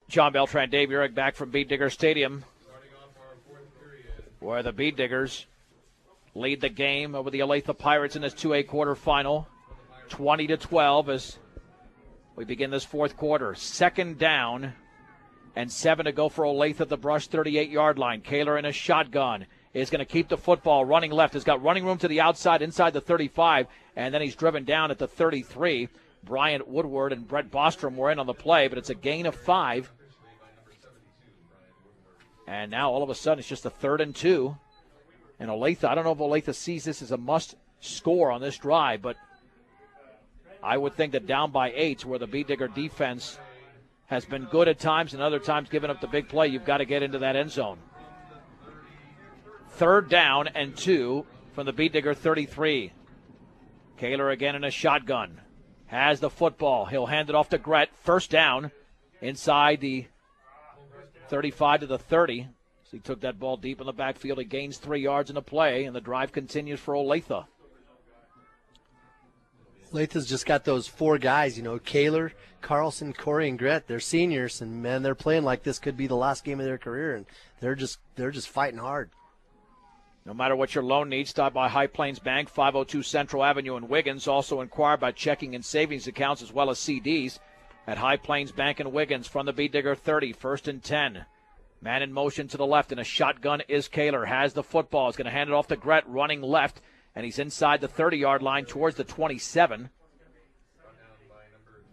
John Beltran, Dave Urich back from Beet Digger Stadium, where the Beet Diggers lead the game over the Olathe Pirates in this 2A quarterfinal, 20-12 as we begin this fourth quarter. Second down and 7 to go for Olathe at the Brush 38-yard line. Kaler in a shotgun is going to keep the football running left. Has got running room to the outside inside the 35, and then he's driven down at the 33. Bryant Woodward and Brett Bostrom were in on the play, but it's a gain of 5. And now all of a sudden it's just a 3rd and 2. And Olathe, I don't know if Olathe sees this as a must score on this drive, but I would think that down by 8, where the Beet Digger defense has been good at times and other times giving up the big play, you've got to get into that end zone. 3rd down and 2 from the Beet Digger 33. Kaler again in a shotgun. Has the football. He'll hand it off to Gret. First down inside the 35 to the 30. So he took that ball deep in the backfield. He gains 3 yards in the play, and the drive continues for Olathe. Olathé's just got those 4 guys, Kaler, Carlson, Corey, and Gret. They're seniors, and, man, they're playing like this could be the last game of their career, and they're just fighting hard. No matter what your loan needs, stop by High Plains Bank, 502 Central Avenue in Wiggins. Also inquire about checking and savings accounts as well as CDs at High Plains Bank in Wiggins from the Beet Digger 30, 1st and 10. Man in motion to the left in a shotgun is Kaler. Has the football. Is going to hand it off to Gret, running left, and he's inside the 30-yard line towards the 27.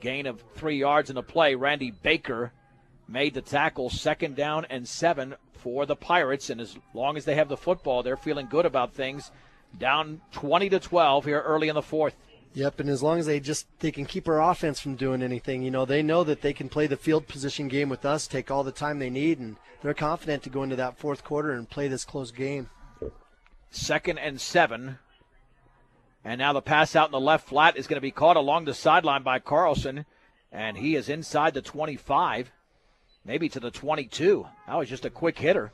Gain of 3 yards in the play. Randy Baker made the tackle. 2nd down and 7 for the Pirates, and as long as they have the football, they're feeling good about things. Down 20-12 here early in the 4th. Yep, and as long as they can keep our offense from doing anything, they know that they can play the field position game with us, take all the time they need, and they're confident to go into that 4th quarter and play this close game. 2nd and 7. And now the pass out in the left flat is going to be caught along the sideline by Carlson, and he is inside the 25. Maybe to the 22. That was just a quick hitter.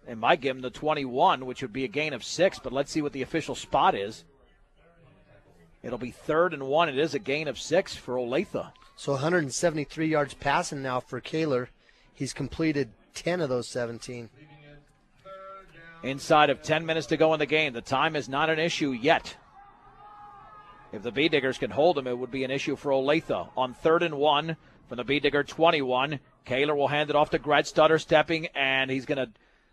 They might give him the 21, which would be a gain of 6, but let's see what the official spot is. It'll be 3rd and 1. It is a gain of 6 for Olathe. So 173 yards passing now for Kaler. He's completed 10 of those 17. Inside of 10 minutes to go in the game. The time is not an issue yet. If the Beet Diggers can hold him, it would be an issue for Olathe. On 3rd and 1. From the Beet Digger 21, Kaler will hand it off to Gret, stutter stepping, and he's going to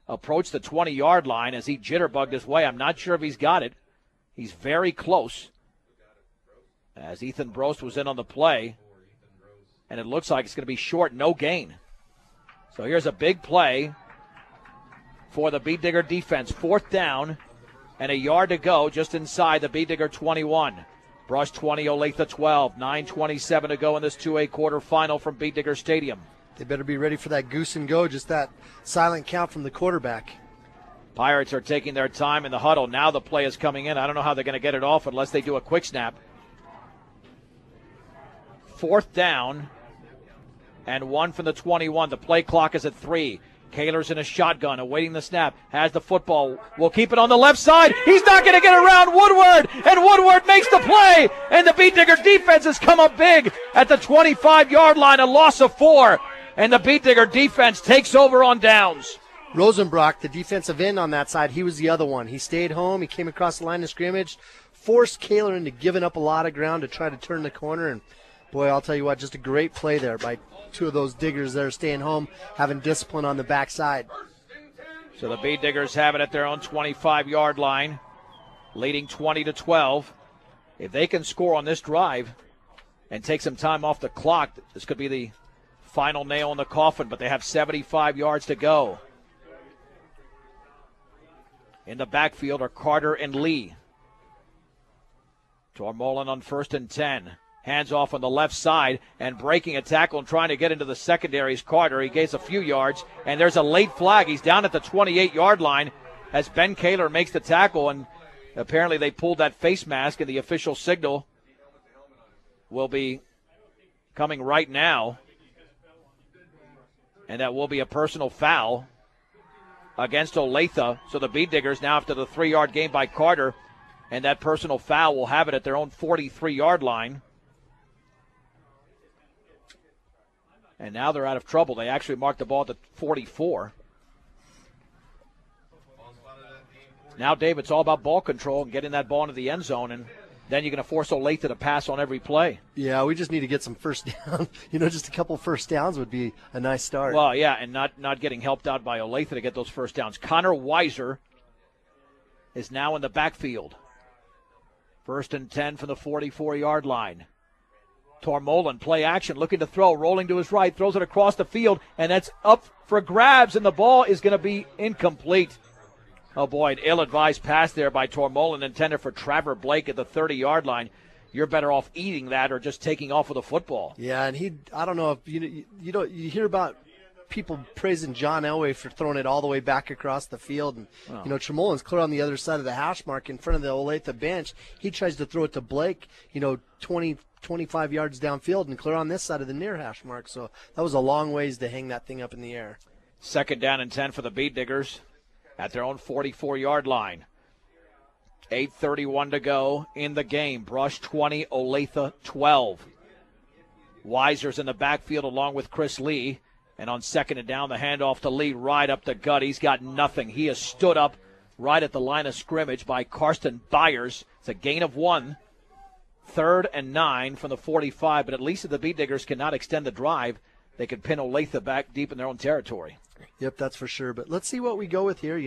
approach the 20-yard line as he jitterbugged his way. I'm not sure if he's got it. He's very close. As Ethan Brost was in on the play, and it looks like it's going to be short, no gain. So here's a big play for the Beet Digger defense. 4th down and a yard to go just inside the Beet Digger 21. Brush 20, Olathe 12. 9:27 to go in this 2A quarterfinal from Beet Digger Stadium. They better be ready for that goose and go, just that silent count from the quarterback. Pirates are taking their time in the huddle. Now the play is coming in. I don't know how they're going to get it off unless they do a quick snap. 4th down and 1 from the 21. The play clock is at 3. Kaler's in a shotgun, awaiting the snap, has the football, will keep it on the left side. He's not going to get around Woodward, and Woodward makes the play, and the Beet Digger defense has come up big at the 25-yard line, a loss of 4, and the Beet Digger defense takes over on downs. Rosenbrock, the defensive end on that side, he was the other one. He stayed home, he came across the line of scrimmage, forced Kaler into giving up a lot of ground to try to turn the corner, and boy, I'll tell you what, just a great play there by 2 of those Diggers that are staying home, having discipline on the backside. So the Beet Diggers have it at their own 25-yard line, leading 20-12. If they can score on this drive and take some time off the clock, this could be the final nail in the coffin, but they have 75 yards to go. In the backfield are Carter and Lee. Tormolin on 1st and 10. Hands off on the left side and breaking a tackle and trying to get into the secondary is Carter. He gains a few yards, and there's a late flag. He's down at the 28-yard line as Ben Kaler makes the tackle, and apparently they pulled that face mask, and the official signal will be coming right now. And that will be a personal foul against Olathe. So the Beet Diggers now after the 3-yard gain by Carter, and that personal foul will have it at their own 43-yard line. And now they're out of trouble. They actually marked the ball at the 44. Now, Dave, it's all about ball control and getting that ball into the end zone, and then you're going to force Olathe to pass on every play. Yeah, we just need to get some first down. Just a couple first downs would be a nice start. Well, yeah, and not getting helped out by Olathe to get those first downs. Connor Weiser is now in the backfield. 1st and 10 from the 44-yard line. Tormolen, play action, looking to throw, rolling to his right, throws it across the field, and that's up for grabs, and the ball is going to be incomplete. Oh, boy, an ill-advised pass there by Tormolen, intended for Trevor Blake at the 30-yard line. You're better off eating that or just taking off with a football. Yeah, and I don't know if you hear about people praising John Elway for throwing it all the way back across the field, and Tormolen's clear on the other side of the hash mark in front of the Olathe bench. He tries to throw it to Blake, 25 yards downfield and clear on this side of the near hash mark. So that was a long ways to hang that thing up in the air. 2nd down and 10 for the Beat Diggers at their own 44-yard line. 8:31 to go in the game. Brush 20, Olathe 12. Weiser's in the backfield along with Chris Lee. And on 2nd and down, the handoff to Lee right up the gut. He's got nothing. He is stood up right at the line of scrimmage by Karsten Byers. It's a gain of 1. 3rd and 9 from the 45, but at least if the Beat Diggers cannot extend the drive, they could pin Olathe back deep in their own territory. Yep, that's for sure. But let's see what we go with here.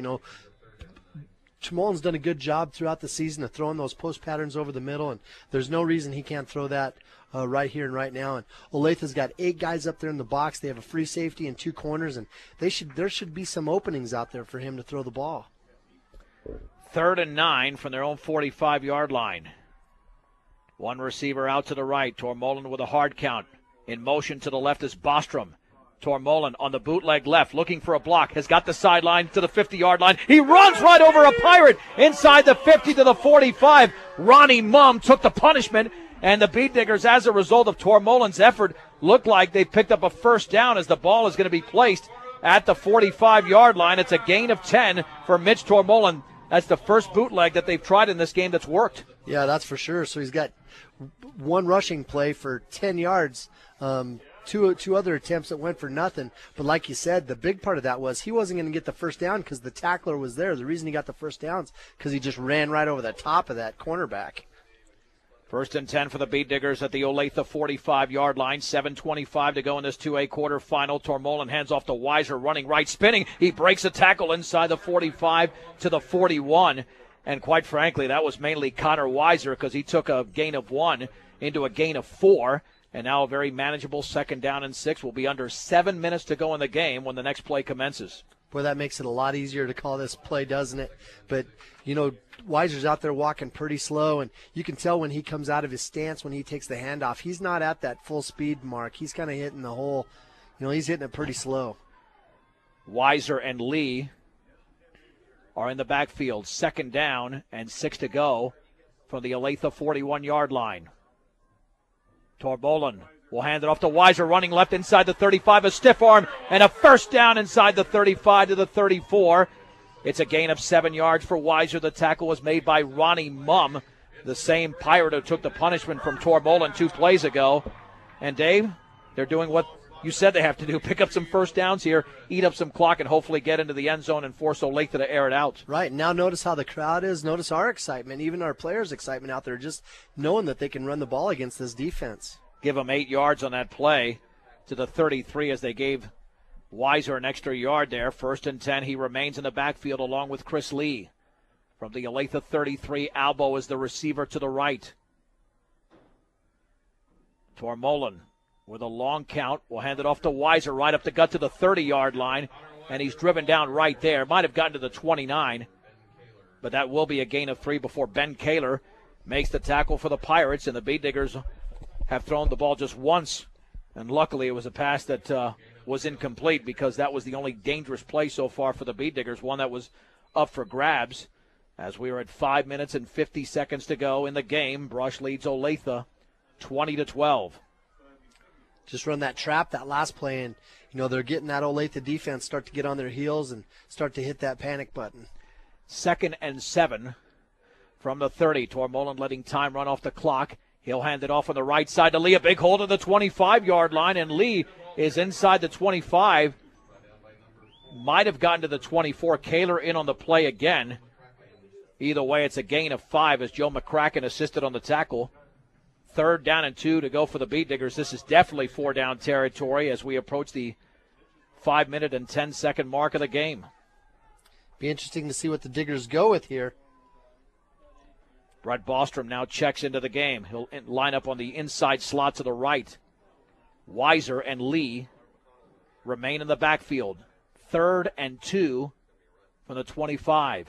Tormolen's done a good job throughout the season of throwing those post patterns over the middle, and there's no reason he can't throw that right here and right now. And Olathe's got 8 guys up there in the box. They have a free safety and 2 corners, and there should be some openings out there for him to throw the ball. 3rd and 9 from their own 45-yard line. One receiver out to the right. Tormolen with a hard count. In motion to the left is Bostrom. Tormolen on the bootleg left, looking for a block, has got the sideline to the 50-yard line. He runs right over a Pirate inside the 50 to the 45. Ronnie Mumm took the punishment, and the Beat Diggers, as a result of Tormolen's effort, look like they picked up a first down as the ball is going to be placed at the 45-yard line. It's a gain of 10 for Mitch Tormolen. That's the first bootleg that they've tried in this game that's worked. Yeah, that's for sure. So he's got one rushing play for 10 yards, two other attempts that went for nothing. But like you said, the big part of that was he wasn't going to get the first down because the tackler was there. The reason he got the first down is because he just ran right over the top of that cornerback. 1st and 10 for the Beat Diggers at the Olathe 45-yard line. 7:25 to go in this 2A quarterfinal. Tormolen hands off to Weiser, running right, spinning. He breaks a tackle inside the 45 to the 41. And quite frankly, that was mainly Connor Weiser because he took a gain of 1 into a gain of 4. And now a very manageable 2nd down and 6. Will be under 7 minutes to go in the game when the next play commences. Boy, that makes it a lot easier to call this play, doesn't it? But, Weiser's out there walking pretty slow, and you can tell when he comes out of his stance, when he takes the handoff, he's not at that full speed mark. He's kind of hitting the hole. He's hitting it pretty slow. Weiser and Lee are in the backfield. 2nd down and 6 to go from the Olathe 41-yard line. Tormolen will hand it off to Weiser, running left inside the 35, a stiff arm, and a first down inside the 35 to the 34. It's a gain of 7 yards for Weiser. The tackle was made by Ronnie Mumm, the same Pirate who took the punishment from Tormolen 2 plays ago. And Dave, they're doing what you said they have to do, pick up some first downs here, eat up some clock, and hopefully get into the end zone and force Olathe to air it out. Right, now notice how the crowd is. Notice our excitement, even our players' excitement out there, just knowing that they can run the ball against this defense. Give them 8 yards on that play to the 33 as they gave Weiser an extra yard there. 1st and 10, he remains in the backfield along with Chris Lee. From the Olathe 33, Albo is the receiver to the right. Tormolen with a long count will hand it off to Weiser right up the gut to the 30-yard line, and he's driven down right there. Might have gotten to the 29, but that will be a gain of 3 before Ben Kaler makes the tackle for the Pirates, and the Beat Diggers have thrown the ball just once, and luckily it was a pass that was incomplete because that was the only dangerous play so far for the Beat Diggers, one that was up for grabs. As we are at 5 minutes and 50 seconds to go in the game, Brush leads Olathe 20-12. Just run that trap, that last play, and, they're getting that Olathe defense start to get on their heels and start to hit that panic button. 2nd and 7 from the 30. Tormolen letting time run off the clock. He'll hand it off on the right side to Lee. A big hold of the 25-yard line, and Lee is inside the 25. Might have gotten to the 24. Kaler in on the play again. Either way, it's a gain of 5 as Joe McCracken assisted on the tackle. 3rd down and 2 to go for the Beet Diggers. This is definitely 4-down territory as we approach the 5-minute and 10-second mark of the game. Be interesting to see what the Diggers go with here. Brett Bostrom now checks into the game. He'll line up on the inside slot to the right. Weiser and Lee remain in the backfield. 3rd and 2 from the 25.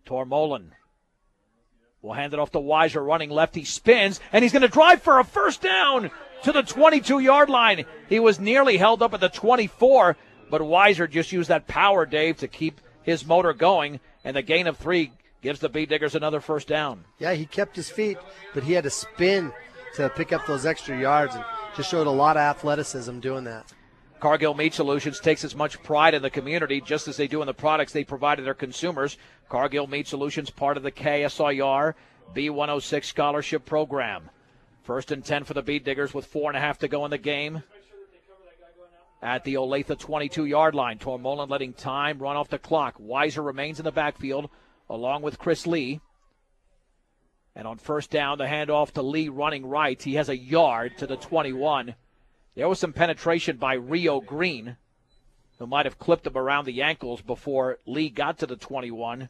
Tormolen will hand it off to Weiser, running left. He spins, and he's going to drive for a first down to the 22-yard line. He was nearly held up at the 24, but Weiser just used that power, Dave, to keep his motor going, and the gain of 3 gives the Beet Diggers another first down. Yeah, he kept his feet, but he had to spin to pick up those extra yards and just showed a lot of athleticism doing that. Cargill Meat Solutions takes as much pride in the community just as they do in the products they provide to their consumers. Cargill Meat Solutions, part of the KSIR B106 scholarship program. 1st and 10 for the Beet Diggers with 4.5 to go in the game. At the Olathe 22-yard line, Tormolen letting time run off the clock. Weiser remains in the backfield along with Chris Lee. And on 1st down, the handoff to Lee running right. He has a yard to the 21. There was some penetration by Rio Green, who might have clipped him around the ankles before Lee got to the 21.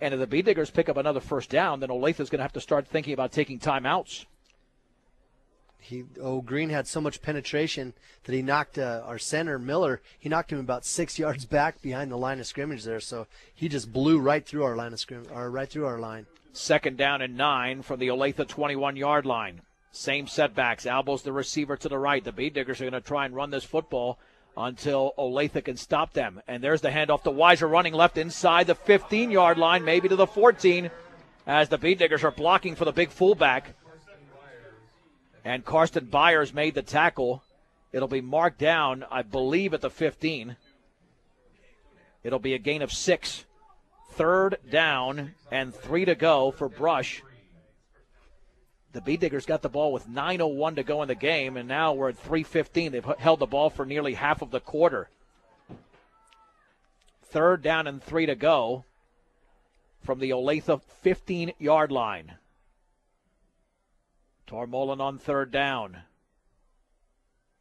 And if the Beet Diggers pick up another first down, then Olathe is going to have to start thinking about taking timeouts. Green had so much penetration that he knocked our center, Miller, he knocked him about 6 yards back behind the line of scrimmage there. So he just blew right through our line of scrimmage, or right through our line. 2nd down and 9 from the Olathe 21-yard line. Same setbacks. Albo's the receiver to the right. The Beet Diggers are going to try and run this football until Olathe can stop them. And there's the handoff to Weiser running left inside the 15-yard line, maybe to the 14, as the Beet Diggers are blocking for the big fullback. And Karsten Byers made the tackle. It'll be marked down, I believe, at the 15. It'll be a gain of 6. 3rd down and 3 to go for Brush. The Beet Diggers got the ball with 9:01 to go in the game, and now we're at 3:15. They've held the ball for nearly half of the quarter. 3rd down and 3 to go from the Olathe 15-yard line. Tormolen on 3rd down.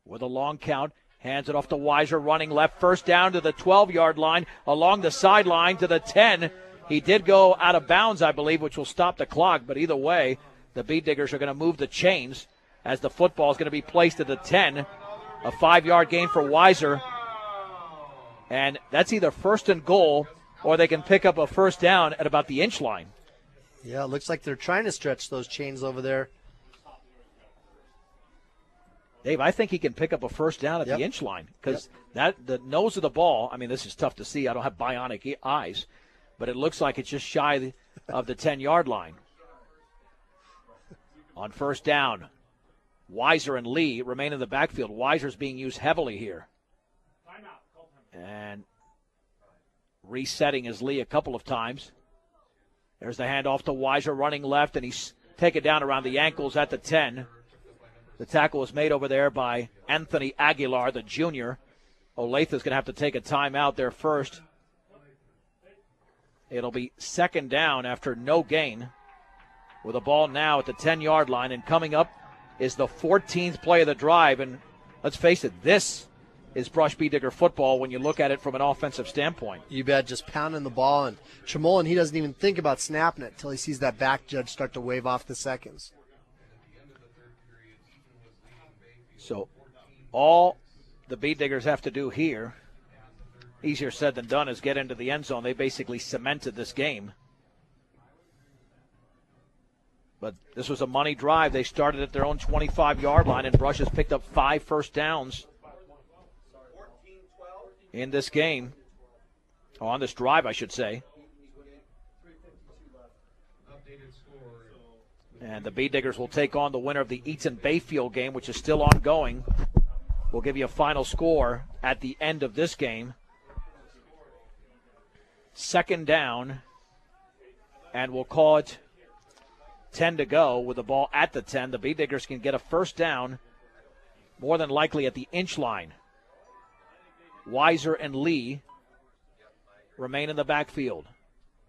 With a long count, hands it off to Weiser running left. 1st down to the 12-yard line, along the sideline to the 10. He did go out of bounds, I believe, which will stop the clock, but either way, the Beet Diggers are going to move the chains as the football is going to be placed at the 10. A 5-yard gain for Weiser. And that's either 1st and goal or they can pick up a first down at about the inch line. Yeah, it looks like they're trying to stretch those chains over there. Dave, I think he can pick up a first down at the inch line because the nose of the ball, I mean, this is tough to see. I don't have bionic eyes, but it looks like it's just shy of the 10-yard line. On 1st down, Weiser and Lee remain in the backfield. Weiser's being used heavily here. And resetting is Lee a couple of times. There's the handoff to Weiser running left, and he's taken down around the ankles at the 10. The tackle was made over there by Anthony Aguilar, the junior. Olathe is going to have to take a timeout there first. It'll be 2nd down after no gain, with a ball now at the 10-yard line. And coming up is the 14th play of the drive. And let's face it, this is Brush Beet Digger football when you look at it from an offensive standpoint. You bet, just pounding the ball. And Tremolin, he doesn't even think about snapping it until he sees that back judge start to wave off the seconds. So all the Beet Diggers have to do here, easier said than done, is get into the end zone. They basically cemented this game. But this was a money drive. They started at their own 25-yard line, and Brush has picked up 5 first downs in this game. Oh, on this drive, I should say. And the Beet Diggers will take on the winner of the Eaton Bayfield game, which is still ongoing. We'll give you a final score at the end of this game. 2nd down, and we'll call it 10 to go with the ball at the 10. The Beet Diggers can get a first down more than likely at the inch line. Weiser and Lee remain in the backfield.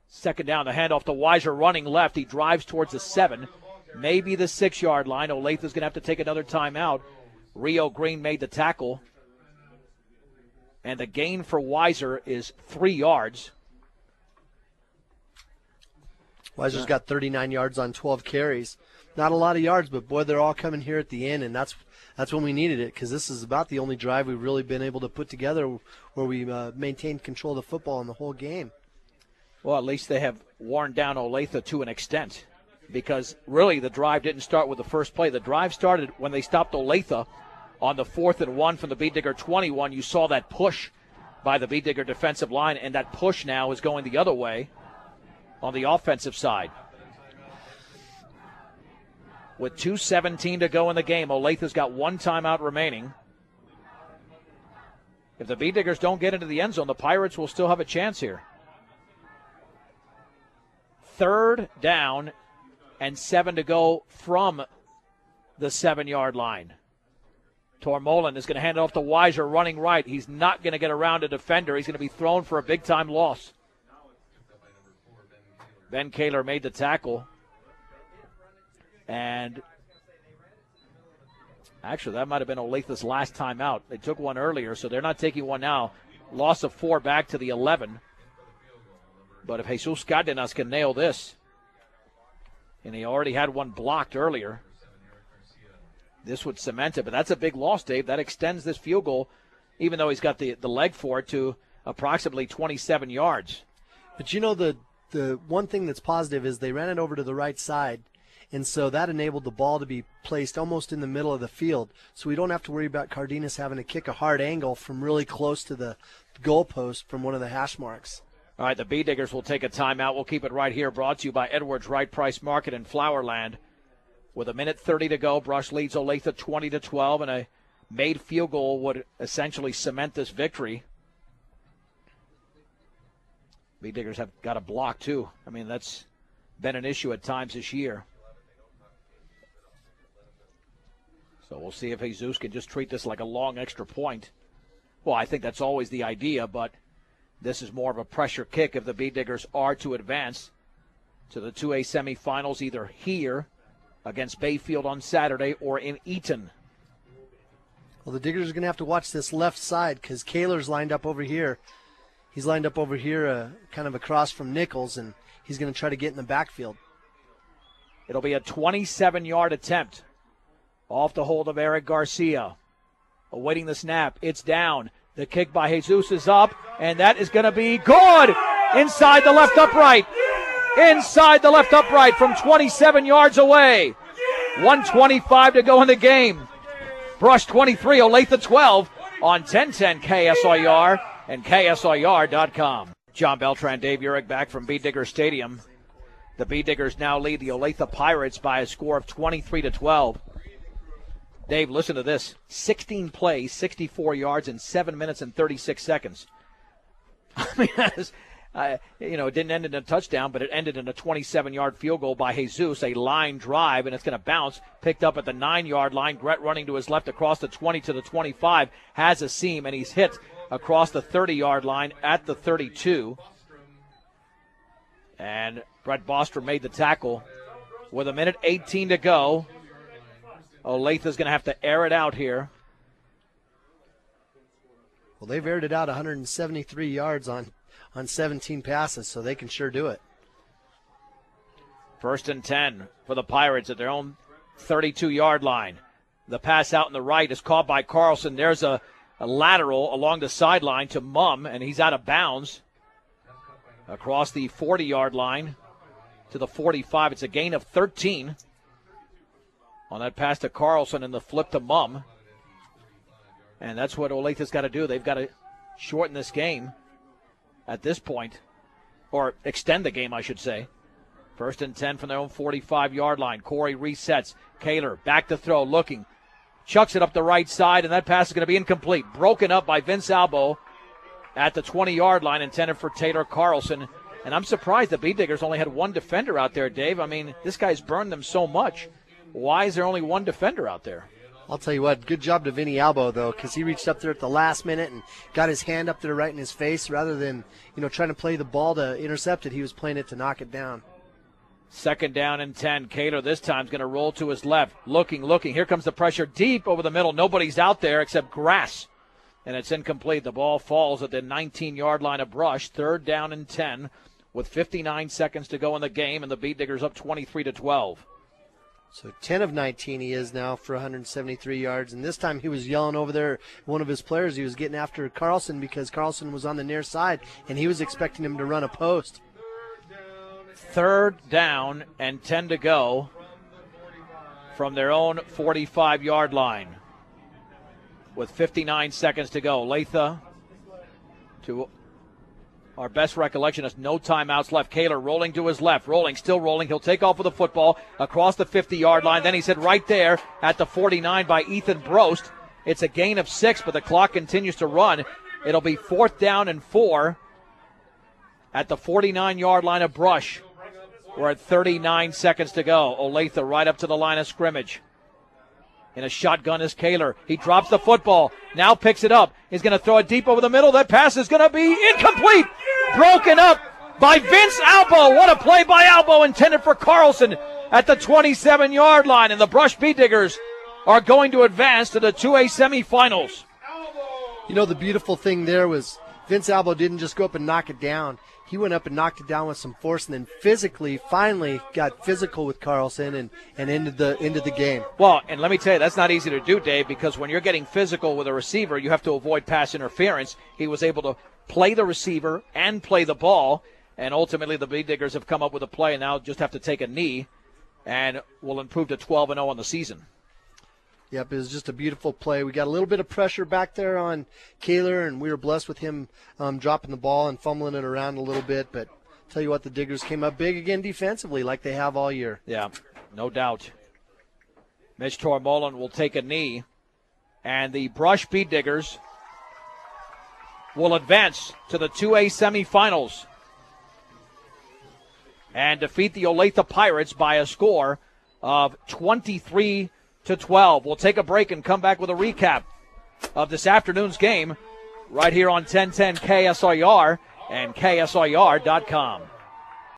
Second down, the handoff to Weiser running left. He drives towards the 7, maybe the 6-yard line. Olathe is going to have to take another timeout. Rio Green made the tackle. And the gain for Weiser is 3 yards. Weiser's got 39 yards on 12 carries. Not a lot of yards, but, boy, they're all coming here at the end, and that's when we needed it, because this is about the only drive we've really been able to put together where we maintained control of the football in the whole game. Well, at least they have worn down Olathe to an extent, because really the drive didn't start with the first play. The drive started when they stopped Olathe on the 4th and 1 from the Bead Digger 21. You saw that push by the Bead Digger defensive line, and that push now is going the other way on the offensive side. With 2:17 to go in the game, Olathe has got 1 timeout remaining. If the Bead Diggers don't get into the end zone, the Pirates will still have a chance here. 3rd down and 7 to go from the 7-yard line. Tormolen is going to hand it off to Weiser running right. He's not going to get around a defender. He's going to be thrown for a big-time loss. Ben Kaler made the tackle. And actually, that might have been Olathe's last time out. They took one earlier, so they're not taking one now. Loss of 4 back to the 11. But if Jesus Cardenas can nail this, and he already had one blocked earlier, this would cement it. But that's a big loss, Dave. That extends this field goal, even though he's got the leg for it, to approximately 27 yards. But you know, the one thing that's positive is they ran it over to the right side, and so that enabled the ball to be placed almost in the middle of the field. So we don't have to worry about Cardenas having to kick a hard angle from really close to the goalpost from one of the hash marks. All right, the Bee Diggers will take a timeout. We'll keep it right here, brought to you by Edwards Wright Price Market in Flowerland. With 1:30 to go, Brush leads Olathe 20-12, and a made field goal would essentially cement this victory. Bee Diggers have got a block, too. I mean, that's been an issue at times this year. So we'll see if Jesus can just treat this like a long extra point. Well, I think that's always the idea, but this is more of a pressure kick if the Bee Diggers are to advance to the 2A semifinals, either here against Bayfield on Saturday or in Eaton. Well, the Diggers are going to have to watch this left side because Kaler's lined up over here. He's lined up over here kind of across from Nichols, and he's going to try to get in the backfield. It'll be a 27-yard attempt off the hold of Eric Garcia. Awaiting the snap. It's down. The kick by Jesus is up, and that is going to be good inside the left upright. Inside the left upright from 27 yards away. 1:25 to go in the game. Brush 23, Olathe 12 on 1010 KSIR and KSIR.com. John Beltran, Dave Urich back from Bee Digger Stadium. The Bee Diggers now lead the Olathe Pirates by a score of 23-12. Dave, listen to this. 16 plays, 64 yards in 7 minutes and 36 seconds. I mean, it didn't end in a touchdown, but it ended in a 27-yard field goal by Jesus, a line drive, and it's going to bounce. Picked up at the 9-yard line. Gret running to his left across the 20 to the 25, has a seam, and he's hit across the 30-yard line at the 32. And Brett Bostrom made the tackle with 1:18 to go. Olathe is going to have to air it out here. Well, they've aired it out 173 yards on 17 passes, so they can sure do it. 1st and 10 for the Pirates at their own 32-yard line. The pass out in the right is caught by Carlson. There's a lateral along the sideline to Mumm, and he's out of bounds across the 40-yard line to the 45. It's a gain of 13 on that pass to Carlson and the flip to Mumm. And that's what Olathe got to do. They've got to shorten this game at this point, or extend the game, I should say. 1st and 10 from their own 45-yard line. Corey resets. Kaler back to throw, looking. Chucks it up the right side, and that pass is going to be incomplete. Broken up by Vince Albo at the 20-yard line, intended for Taylor Carlson. And I'm surprised the Bee Diggers only had one defender out there, Dave. I mean, this guy's burned them so much. Why is there only one defender out there? I'll tell you what, good job to Vinny Albo, though, because he reached up there at the last minute and got his hand up there right in his face rather than, trying to play the ball to intercept it. He was playing it to knock it down. 2nd down and 10. Kaler this time is going to roll to his left. Looking. Here comes the pressure deep over the middle. Nobody's out there except grass. And it's incomplete. The ball falls at the 19-yard line of Brush. 3rd down and 10 with 59 seconds to go in the game, and the Beet Diggers up 23-12. So 10 of 19 he is now for 173 yards. And this time he was yelling over there, one of his players. He was getting after Carlson because Carlson was on the near side, and he was expecting him to run a post. 3rd down and 10 to go from their own 45-yard line with 59 seconds to go. Olathe, to our best recollection, has no timeouts left. Kaler rolling to his left, still rolling. He'll take off with the football across the 50-yard line. Then he's hit right there at the 49 by Ethan Brost. It's a gain of 6, but the clock continues to run. It'll be 4th down and 4 at the 49-yard line of Brush. We're at 39 seconds to go. Olathe right up to the line of scrimmage. In a shotgun is Kaler. He drops the football. Now picks it up. He's going to throw it deep over the middle. That pass is going to be incomplete. Broken up by Vince Albo. What a play by Albo, intended for Carlson at the 27-yard line. And the Brush Beet Diggers are going to advance to the 2A semifinals. The beautiful thing there was Vince Albo didn't just go up and knock it down. He went up and knocked it down with some force, and then finally got physical with Carlson and ended the game. Well, and let me tell you, that's not easy to do, Dave, because when you're getting physical with a receiver, you have to avoid pass interference. He was able to play the receiver and play the ball, and ultimately the Beet Diggers have come up with a play and now just have to take a knee and will improve to 12-0 on the season. Yep, it was just a beautiful play. We got a little bit of pressure back there on Kaler, and we were blessed with him dropping the ball and fumbling it around a little bit. But tell you what, the Diggers came up big again defensively like they have all year. Yeah, no doubt. Mitch Tormolin will take a knee, and the Brush Beet Diggers will advance to the 2A semifinals and defeat the Olathe Pirates by a score of 23-12. We'll take a break and come back with a recap of this afternoon's game right here on 1010 KSIR and KSIR.com.